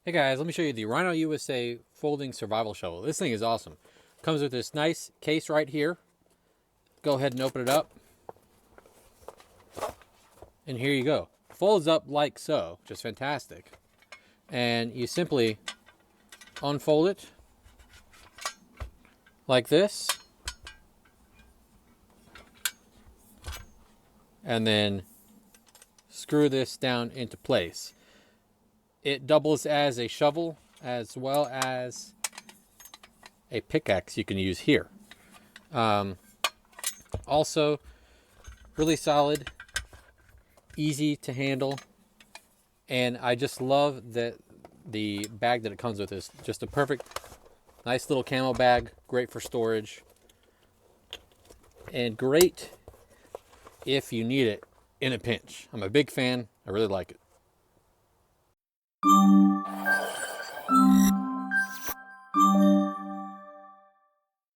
Hey guys, let me show you the Rhino USA Folding Survival Shovel. This thing is awesome. Comes with this nice case right here. Go ahead and open it up. And here you go. Folds up like so, just fantastic. And you simply unfold it like this. And then screw this down into place. It doubles as a shovel as well as a pickaxe you can use here. Also, really solid, easy to handle, and I just love that the bag that it comes with is just a perfect, nice little camo bag, great for storage, and great if you need it in a pinch. I'm a big fan. I really like it.